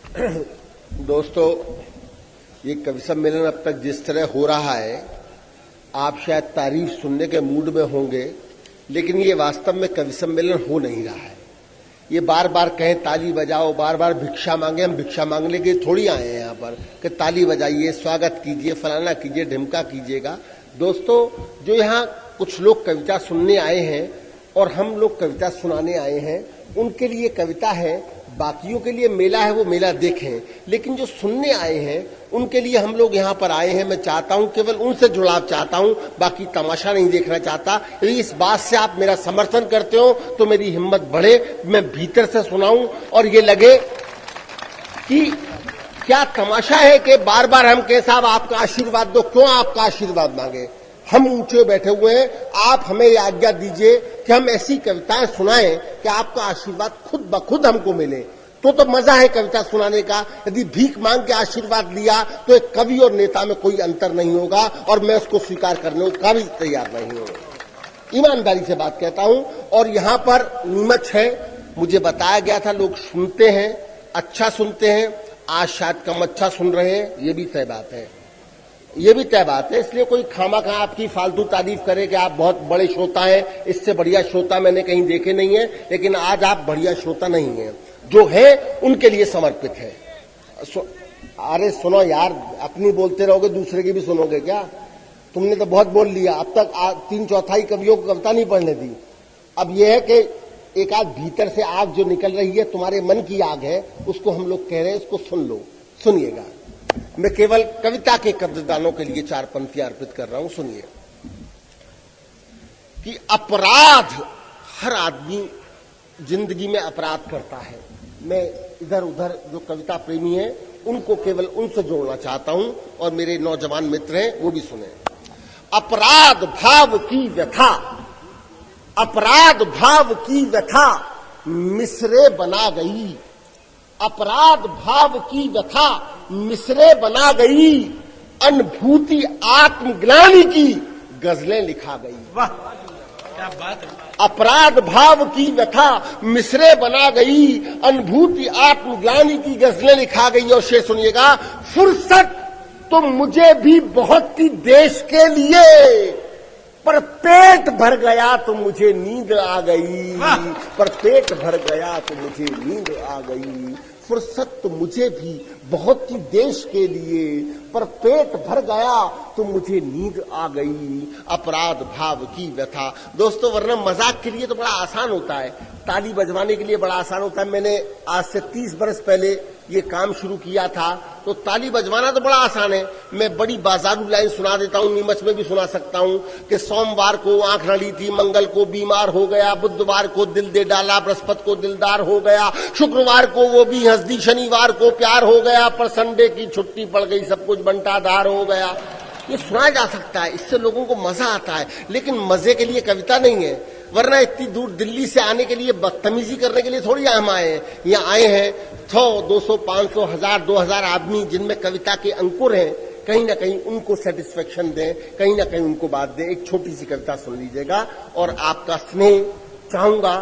दोस्तों, ये कवि सम्मेलन अब तक जिस तरह हो रहा है, आप शायद तारीफ सुनने के मूड में होंगे, लेकिन ये वास्तव में कवि सम्मेलन हो नहीं रहा है। ये बार बार कहें ताली बजाओ, बार बार भिक्षा मांगे, हम भिक्षा मांगने के थोड़ी आए हैं यहाँ पर कि ताली बजाइए, स्वागत कीजिए, फलाना कीजिए, ढिमका कीजिएगा। दोस्तों, जो यहाँ कुछ लोग कविता सुनने आए हैं और हम लोग कविता सुनाने आए हैं, उनके लिए कविता है, बाकियों के लिए मेला है, वो मेला देखें। लेकिन जो सुनने आए हैं उनके लिए हम लोग यहाँ पर आए हैं। मैं चाहता हूँ, केवल उनसे जुड़ाव चाहता हूँ, बाकी तमाशा नहीं देखना चाहता। यदि इस बात से आप मेरा समर्थन करते हो तो मेरी हिम्मत बढ़े, मैं भीतर से सुनाऊं और ये लगे कि क्या तमाशा है कि बार बार हम कहें साहब आपका आशीर्वाद दो। क्यों आपका आशीर्वाद मांगे? हम ऊंचे बैठे हुए हैं, आप हमें आज्ञा दीजिए कि हम ऐसी कविताएं सुनाएं कि आपका आशीर्वाद खुद ब खुद हमको मिले। तो मजा है कविता सुनाने का। यदि भीख मांग के आशीर्वाद लिया तो एक कवि और नेता में कोई अंतर नहीं होगा, और मैं उसको स्वीकार करने का भी तैयार नहीं हूं। ईमानदारी से बात कहता हूं। और यहां पर नीमच है, मुझे बताया गया था, लोग सुनते हैं, अच्छा सुनते हैं। आज शायद कम अच्छा सुन रहे हैं, ये भी तय बात है, ये भी तय बात है। इसलिए कोई खामा आपकी फालतू तारीफ करे कि आप बहुत बड़े श्रोता हैं, इससे बढ़िया श्रोता मैंने कहीं देखे नहीं है। लेकिन आज आप बढ़िया श्रोता नहीं हैं, जो है उनके लिए समर्पित है। अरे सुनो यार, अपनी बोलते रहोगे, दूसरे की भी सुनोगे क्या? तुमने तो बहुत बोल लिया अब तक। 3/4 कवियों को कविता नहीं पढ़ने दी। अब यह है कि एक आध भीतर से आग जो निकल रही है, तुम्हारे मन की आग है, उसको हम लोग कह रहे हैं, उसको सुन लो। सुनिएगा, मैं केवल कविता के कब्रदानों के लिए 4 पंक्तियां अर्पित कर रहा हूं। सुनिए कि अपराध, हर आदमी जिंदगी में अपराध करता है। मैं इधर उधर जो कविता प्रेमी हैं उनको केवल उनसे जोड़ना चाहता हूं, और मेरे नौजवान मित्र हैं वो भी सुने। अपराध भाव की व्यथा, अपराध भाव की व्यथा मिसरे बना गई। अपराध भाव की व्यथा मिसरे बना गई, अनुभूति आत्मग्लानि की गजलें लिखा गई। वाह, क्या बात है। अपराध भाव की व्यथा मिसरे बना गई, अनुभूति आत्मग्लानि की गजलें लिखा गई। और शेर सुनिएगा, फुर्सत तो मुझे भी बहुत थी देश के लिए, पर पेट भर गया तो मुझे नींद आ गई। पर पेट भर गया तो मुझे नींद आ गई। फुर्सत तो मुझे भी बहुत थी देश के लिए, पर पेट भर गया तो मुझे नींद आ गई। अपराध भाव की व्यथा। दोस्तों, वरना मजाक के लिए तो बड़ा आसान होता है, ताली बजवाने के लिए बड़ा आसान होता है। मैंने आज से 30 बरस पहले ये काम शुरू किया था, तो ताली बजवाना तो बड़ा आसान है। मैं बड़ी बाजारू लाइन सुना देता हूं, नीमच में भी सुना सकता हूं कि सोमवार को आंख नड़ी थी, मंगल को बीमार हो गया, बुधवार को दिल दे डाला, बृहस्पति को दिलदार हो गया, शुक्रवार को वो भी हंस दी, शनिवार को प्यार हो गया, पर संडे की छुट्टी पड़ गई, सब कुछ बंटाधार हो गया। ये सुना जा सकता है, इससे लोगों को मजा आता है, लेकिन मजे के लिए कविता नहीं है। वरना इतनी दूर दिल्ली से आने के लिए, बदतमीजी करने के लिए थोड़ी हम आए हैं। यहाँ आए हैं 100, 200, 500, 1000, 2000 आदमी जिनमें कविता के अंकुर हैं, कहीं ना कहीं उनको सेटिस्फेक्शन दें, कहीं ना कहीं उनको बात दें। एक छोटी सी कविता सुन लीजिएगा, और आपका स्नेह चाहूंगा,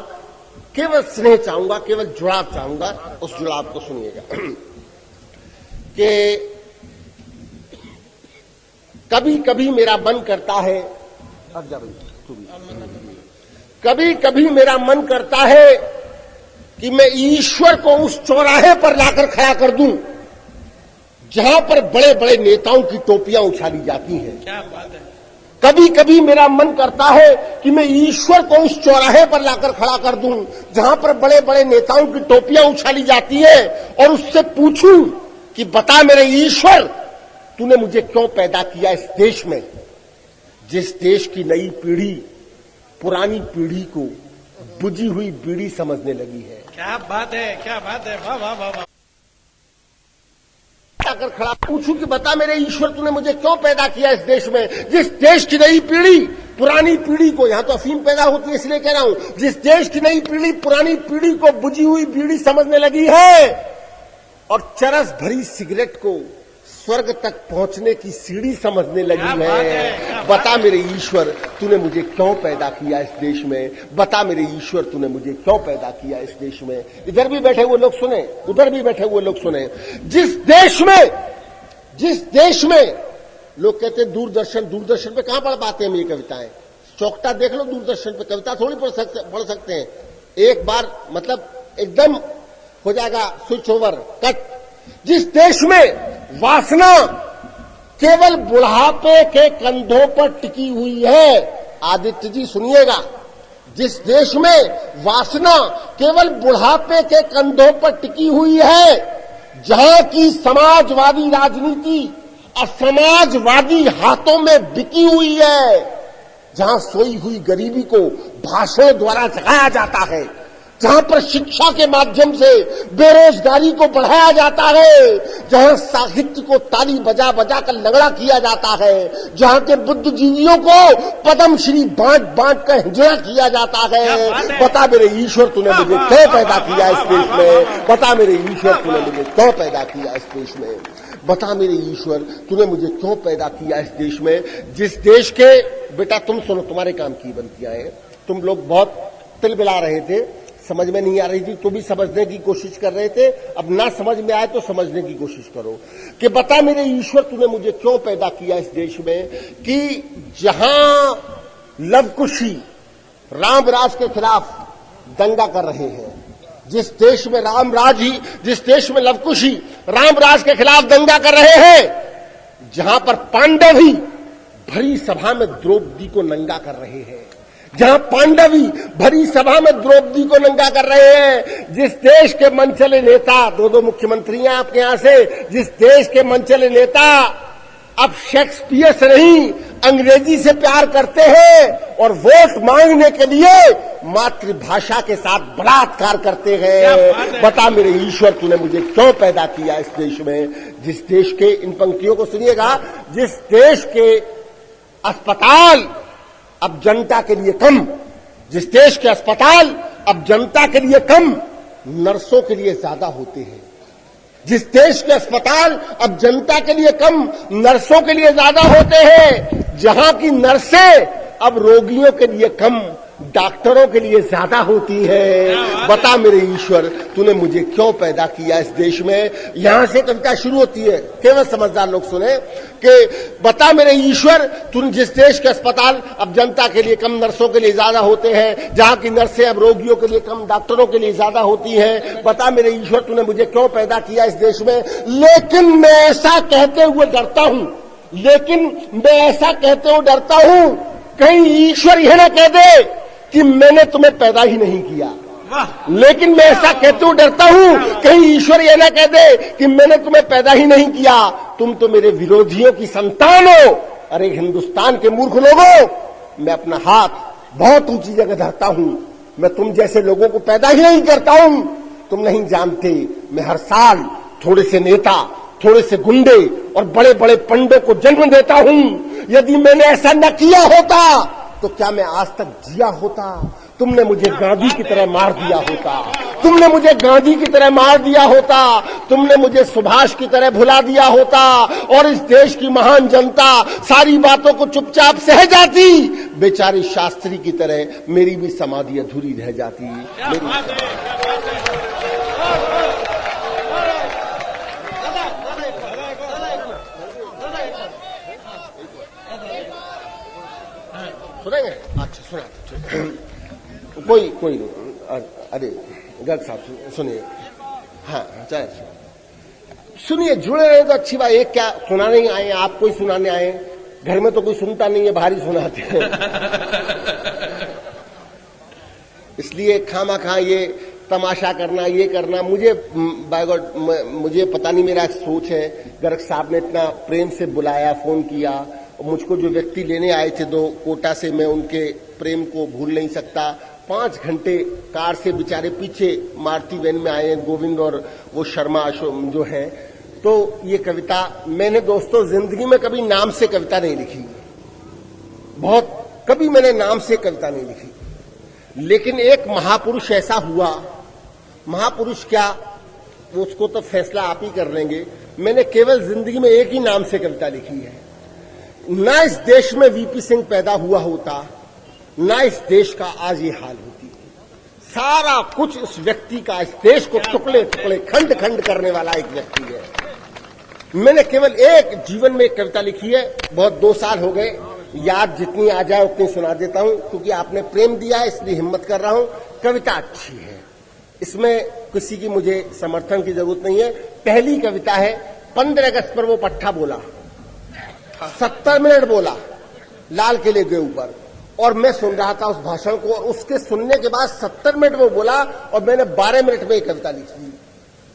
केवल स्नेह चाहूंगा, केवल जुड़ाव चाहूंगा। उस जुड़ाव को सुनिएगा कि कभी कभी मेरा मन करता है, कभी कभी मेरा मन करता है कि मैं ईश्वर को उस चौराहे पर लाकर खड़ा कर दूं जहां पर बड़े बड़े नेताओं की टोपियां उछाली जाती हैं। क्या बात है। कभी कभी मेरा मन करता है कि मैं ईश्वर को उस चौराहे पर लाकर खड़ा कर दूं जहां पर बड़े बड़े नेताओं की टोपियां उछाली जाती है, और उससे पूछूं कि बता मेरे ईश्वर, तूने मुझे क्यों पैदा किया इस देश में, जिस देश की नई पीढ़ी पुरानी पीढ़ी को बुझी हुई बीड़ी समझने लगी है। क्या बात है, क्या बात है। वाह वाह वाह वाह। आकर खड़ा पूछूं कि बता मेरे ईश्वर, तूने मुझे क्यों पैदा किया इस देश में, जिस देश की नई पीढ़ी पुरानी पीढ़ी को, यहां तो अफीम पैदा होती है इसलिए कह रहा हूं, जिस देश की नई पीढ़ी पुरानी पीढ़ी को बुझी हुई बीड़ी समझने लगी है, और चरस भरी सिगरेट को स्वर्ग तक पहुंचने की सीढ़ी समझने लगी क्या बात है, है। क्या बता मेरे ईश्वर तूने मुझे क्यों पैदा किया इस देश में, बता मेरे ईश्वर तूने मुझे क्यों पैदा किया इस देश में। इधर भी बैठे हुए लोग सुने, उधर भी बैठे हुए लोग सुने। जिस देश में लोग कहते हैं दूरदर्शन पे कहां पढ़ पाते हैं हम ये कविताएं। चौकटा देख लो, दूरदर्शन पे कविता थोड़ी पढ़ सकते हैं। एक बार मतलब एकदम हो जाएगा स्विच ओवर कट। जिस देश में वासना केवल बुढ़ापे के कंधों पर टिकी हुई है, आदित्य जी सुनिएगा, जिस देश में वासना केवल बुढ़ापे के कंधों पर टिकी हुई है, जहां की समाजवादी राजनीति असमाजवादी हाथों में बिकी हुई है, जहां सोई हुई गरीबी को भाषण द्वारा जगाया जाता है, जहां पर शिक्षा के माध्यम से बेरोजगारी को बढ़ाया जाता है, जहां साहित्य को ताली बजा बजा कर लंगड़ा किया जाता है, जहां के बुद्धिजीवियों को पद्मश्री बांट कर हिंजड़ा किया जाता है। बता मेरे ईश्वर तूने मुझे क्यों पैदा किया इस देश में, बता मेरे ईश्वर तूने मुझे क्यों पैदा किया इस देश में, बता मेरे ईश्वर तूने मुझे क्यों पैदा किया इस देश में। जिस देश के, बेटा तुम सुनो, तुम्हारे काम की बनतियां हैं, तुम लोग बहुत तिलबिला रहे थे, समझ में नहीं आ रही थी तो भी समझने की कोशिश कर रहे थे, अब ना समझ में आए तो समझने की कोशिश करो कि बता मेरे ईश्वर तूने मुझे क्यों पैदा किया इस देश में कि जहां लवकुशी रामराज के खिलाफ दंगा कर रहे हैं, जिस देश में जिस देश में लवकुशी रामराज के खिलाफ दंगा कर रहे हैं, जहां पर पांडव ही भरी सभा में द्रौपदी को नंगा कर रहे हैं, जहां पांडवी भरी सभा में द्रौपदी को नंगा कर रहे हैं, जिस देश के मनचले नेता, दो मुख्यमंत्री हैं आपके यहां से, जिस देश के मनचले नेता अब शेक्सपियर से नहीं अंग्रेजी से प्यार करते हैं और वोट मांगने के लिए मातृभाषा के साथ बलात्कार करते हैं। बता मेरे ईश्वर तूने मुझे क्यों पैदा किया इस देश में। जिस देश के, इन पंक्तियों को सुनिएगा, जिस देश के अस्पताल अब जनता के लिए कम, जिस देश के अस्पताल अब जनता के लिए कम, नर्सों के लिए ज्यादा होते हैं, जिस देश के अस्पताल अब जनता के लिए कम, नर्सों के लिए ज्यादा होते हैं, जहां की नर्सें अब रोगियों के लिए कम, डॉक्टरों के लिए ज्यादा होती है। बता मेरे ईश्वर तूने मुझे क्यों पैदा किया इस देश में। यहां से कविता शुरू होती है, केवल समझदार लोग सुने कि बता मेरे ईश्वर तूने, जिस देश के अस्पताल अब जनता के लिए कम, नर्सों के लिए ज्यादा होते हैं, जहां की नर्सें अब रोगियों के लिए कम, डॉक्टरों के लिए ज्यादा होती हैं, बता मेरे ईश्वर तूने मुझे क्यों पैदा किया इस देश में। लेकिन मैं ऐसा कहते हुए डरता हूं, कहीं ईश्वर यह ना कह दे कि मैंने तुम्हें पैदा ही नहीं किया। लेकिन मैं ऐसा कहते हुए डरता हूं, कहीं ईश्वर यह ना कह दे कि मैंने तुम्हें पैदा ही नहीं किया, तुम तो मेरे विरोधियों की संतान हो। अरे हिंदुस्तान के मूर्ख लोगों, मैं अपना हाथ बहुत ऊंची जगह धरता हूं, मैं तुम जैसे लोगों को पैदा ही नहीं करता हूं। तुम नहीं जानते, मैं हर साल थोड़े से नेता, थोड़े से गुंडे और बड़े बड़े पंडों को जन्म देता हूं। यदि मैंने ऐसा न किया होता तो क्या मैं आज तक जिया होता। तुमने मुझे गांधी की तरह मार दिया होता, तुमने मुझे गांधी की तरह मार दिया होता, तुमने मुझे सुभाष की तरह भुला दिया होता और इस देश की महान जनता सारी बातों को चुपचाप सह जाती। बेचारी शास्त्री की तरह मेरी भी समाधि अधूरी रह जाती। सुनेंगे? अच्छा सुना, कोई नहीं। अरे गर्ग साहब सुनिए, हाँ चाहे सुनिए, जुड़े रहे तो अच्छी बात। एक क्या सुनाने ही आए, आप कोई सुनाने आए, घर में तो कोई सुनता नहीं है, बाहर ही सुनाते हैं। इसलिए खामा खा ये तमाशा करना, ये करना, मुझे बाय गॉड मुझे पता नहीं, मेरा सोच है। गर्ग साहब ने इतना प्रेम से बुलाया, फोन किया, मुझको जो व्यक्ति लेने आए थे 2 कोटा से, मैं उनके प्रेम को भूल नहीं सकता। 5 घंटे कार से बेचारे पीछे मारुति वैन में आए, गोविंद और वो शर्मा जो है। तो ये कविता मैंने दोस्तों जिंदगी में कभी नाम से कविता नहीं लिखी, कभी मैंने नाम से कविता नहीं लिखी। लेकिन एक महापुरुष ऐसा हुआ, महापुरुष क्या, उसको तो फैसला आप ही कर लेंगे। मैंने केवल जिंदगी में एक ही नाम से कविता लिखी है। ना इस देश में वीपी सिंह पैदा हुआ होता, ना इस देश का आज ये हाल होती। सारा कुछ उस व्यक्ति का, इस देश को टुकड़े टुकड़े खंड खंड करने वाला एक व्यक्ति है। मैंने केवल एक जीवन में एक कविता लिखी है, बहुत 2 साल हो गए, याद जितनी आ जाए उतनी सुना देता हूं, क्योंकि आपने प्रेम दिया है इसलिए हिम्मत कर रहा हूं। कविता अच्छी है, इसमें किसी की मुझे समर्थन की जरूरत नहीं है। पहली कविता है, 15 अगस्त पर वो पट्टा बोला, 70 मिनट बोला लाल किले के ऊपर, और मैं सुन रहा था उस भाषण को, और उसके सुनने के बाद 70 मिनट वो बोला और मैंने 12 मिनट में एक कविता लिखी।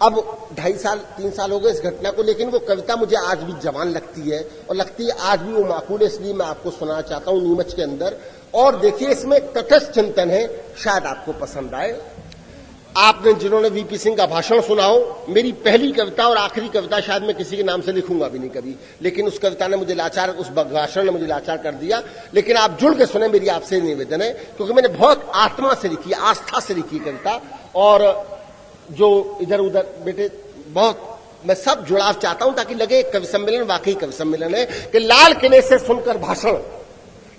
अब 2.5 साल 3 साल हो गए इस घटना को, लेकिन वो कविता मुझे आज भी जवान लगती है, और लगती है आज भी वो माकूल है, इसलिए मैं आपको सुनाना चाहता हूं नीमच के अंदर। और देखिए इसमें तटस्थ चिंतन है, शायद आपको पसंद आए। आपने जिन्होंने वीपी सिंह का भाषण सुना हो, मेरी पहली कविता और आखिरी कविता, शायद मैं किसी के नाम से लिखूंगा भी नहीं कभी, लेकिन उस कविता ने मुझे लाचार, उस भाषण ने मुझे लाचार कर दिया। लेकिन आप जुड़ के सुने, मेरी आपसे निवेदन है, क्योंकि मैंने बहुत आत्मा से लिखी, आस्था से लिखी कविता, और जो इधर उधर बेटे बहुत मैं सब जुड़ाव चाहता हूं, ताकि लगे कवि सम्मेलन वाकई कवि सम्मेलन है। कि लाल किले से सुनकर भाषण,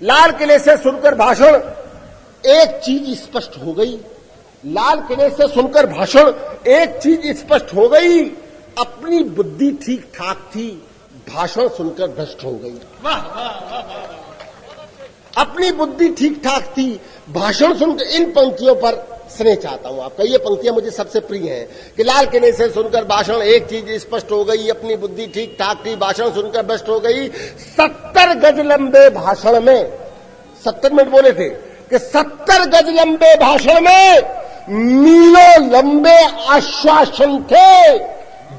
लाल किले से सुनकर भाषण, एक चीज स्पष्ट हो गई। लाल किले से सुनकर भाषण, एक चीज स्पष्ट हो गई, अपनी बुद्धि ठीक ठाक थी, भाषण सुनकर भ्रष्ट हो गई। अपनी बुद्धि ठीक ठाक थी, भाषण सुनकर। इन पंक्तियों पर स्नेह चाहता हूं आपका, ये पंक्तियां मुझे सबसे प्रिय हैं। कि लाल किले से सुनकर भाषण, एक चीज स्पष्ट हो गई, अपनी बुद्धि ठीक ठाक थी, भाषण सुनकर भ्रष्ट हो गई। 70 गज लंबे भाषण में, 70 मिनट बोले थे, कि 70 गज लंबे भाषण में मीलों लंबे आश्वासन थे,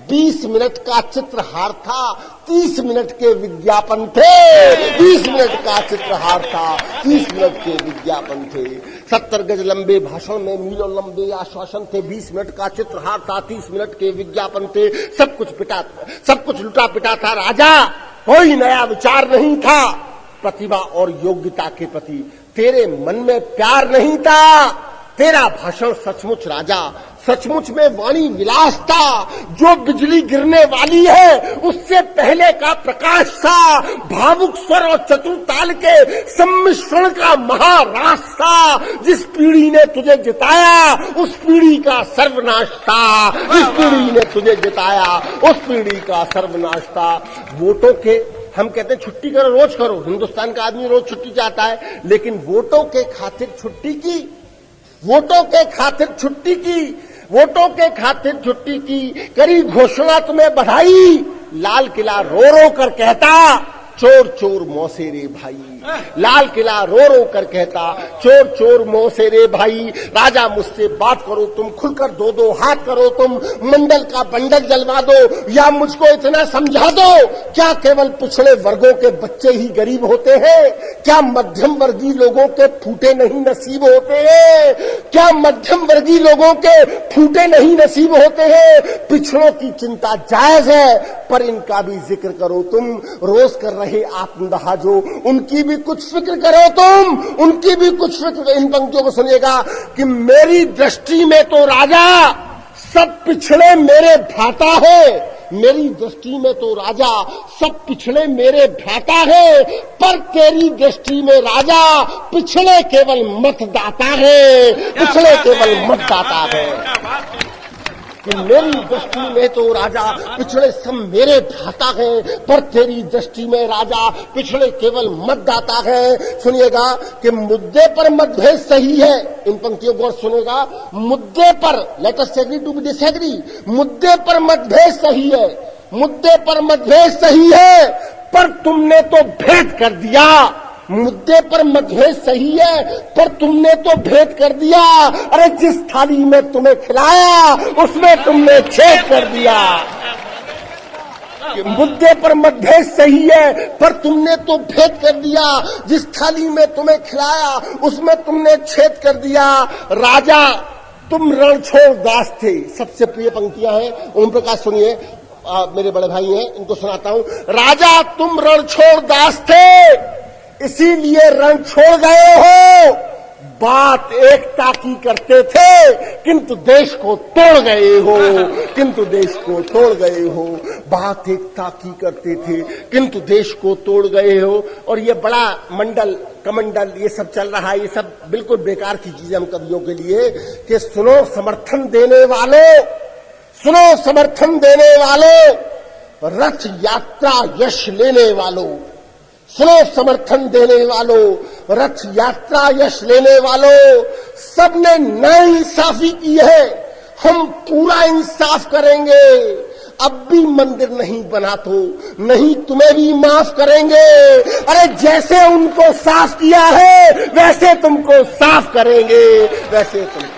20 मिनट का चित्रहार था, 30 मिनट के विज्ञापन थे। 20 मिनट का चित्रहार था, 30 मिनट के विज्ञापन थे। 70 गज लंबे भाषण में मीलों लंबे आश्वासन थे, 20 मिनट का चित्रहार था, 30 मिनट के विज्ञापन थे। सब कुछ लुटा पिटा था राजा, कोई नया विचार नहीं था। प्रतिभा और योग्यता के प्रति तेरे मन में प्यार नहीं था। तेरा भाषण सचमुच राजा, सचमुच में वाणी विलास था। जो बिजली गिरने वाली है उससे पहले का प्रकाश था। भावुक स्वर और चतुर ताल के सम्मिश्रण का महारास था। जिस पीढ़ी ने तुझे जिताया उस पीढ़ी का सर्वनाश था। जिस पीढ़ी ने तुझे जिताया उस पीढ़ी का सर्वनाश था। वोटों के, हम कहते हैं छुट्टी करो, रोज करो, हिंदुस्तान का आदमी रोज छुट्टी चाहता है, लेकिन वोटों के खातिर छुट्टी की, वोटों के खातिर छुट्टी की, वोटों के खातिर छुट्टी की, करी घोषणा तुम्हें बधाई। लाल किला रो रो कर कहता, चोर चोर मौसे रे भाई। लाल किला रो रो कर कहता, चोर चोर मौसे रे भाई। राजा मुझसे बात करो तुम, खुलकर 2-2 हाथ करो तुम, मंडल का बंडल जलवा दो, या मुझको इतना समझा दो, क्या केवल पिछड़े वर्गों के बच्चे ही गरीब होते हैं? क्या मध्यम वर्गीय लोगों के फूटे नहीं नसीब होते हैं? क्या मध्यम वर्गीय लोगों के फूटे नहीं नसीब होते हैं? पिछड़ों की चिंता जायज है, पर इनका भी जिक्र करो तुम। रोज कर रहे आत्मदाह जो, उनकी भी कुछ फिक्र करो तुम, उनकी भी कुछ फिक्र। इन पंक्तियों को सुनिएगा कि मेरी दृष्टि में तो राजा सब पिछड़े मेरे भ्राता है। मेरी दृष्टि में तो राजा सब पिछड़े मेरे भ्राता है, पर तेरी दृष्टि में राजा पिछड़े केवल मतदाता है। पिछड़े केवल मतदाता है। कि मेरी दृष्टि में तो राजा पिछड़े सब मेरे भ्राता हैं, पर तेरी दृष्टि में राजा पिछड़े केवल मतदाता है। सुनिएगा कि मुद्दे पर मतभेद सही है। इन पंक्तियों को सुनेगा, मुद्दे पर, let us agree to be disagree, मुद्दे पर मतभेद सही है, मुद्दे पर मतभेद सही है, पर तुमने तो भेद कर दिया। मुद्दे पर मतभेद सही है, पर तुमने तो भेद कर दिया। अरे जिस थाली में तुम्हें खिलाया उसमें तुमने छेद कर दिया। मुद्दे पर मतभेद सही है, पर तुमने तो भेद कर दिया। जिस थाली में तुम्हें खिलाया उसमें तुमने छेद कर दिया। राजा तुम रणछोड़ दास थे। सबसे प्रिय पंक्तियां हैं, ओम प्रकाश सुनिए, मेरे बड़े भाई हैं, इनको सुनाता हूं। राजा तुम रणछोड़ दास थे, इसीलिए रण छोड़ गए हो। बात एकता की करते थे, किंतु देश को तोड़ गए हो, किंतु देश को तोड़ गए हो। बात एकता की करते थे, किंतु देश को तोड़ गए हो। और ये बड़ा मंडल कमंडल ये सब चल रहा है, ये सब बिल्कुल बेकार की चीजें हम कवियों के लिए। कि सुनो समर्थन देने वालों, सुनो समर्थन देने वालों, रथ यात्रा यश लेने वालों, सुनो समर्थन देने वालों, रथ यात्रा यश लेने वालों। सबने नाइंसाफी की है, हम पूरा इंसाफ करेंगे। अब भी मंदिर नहीं बना तो नहीं तुम्हें भी माफ करेंगे। अरे जैसे उनको साफ किया है वैसे तुमको साफ करेंगे, वैसे तुमको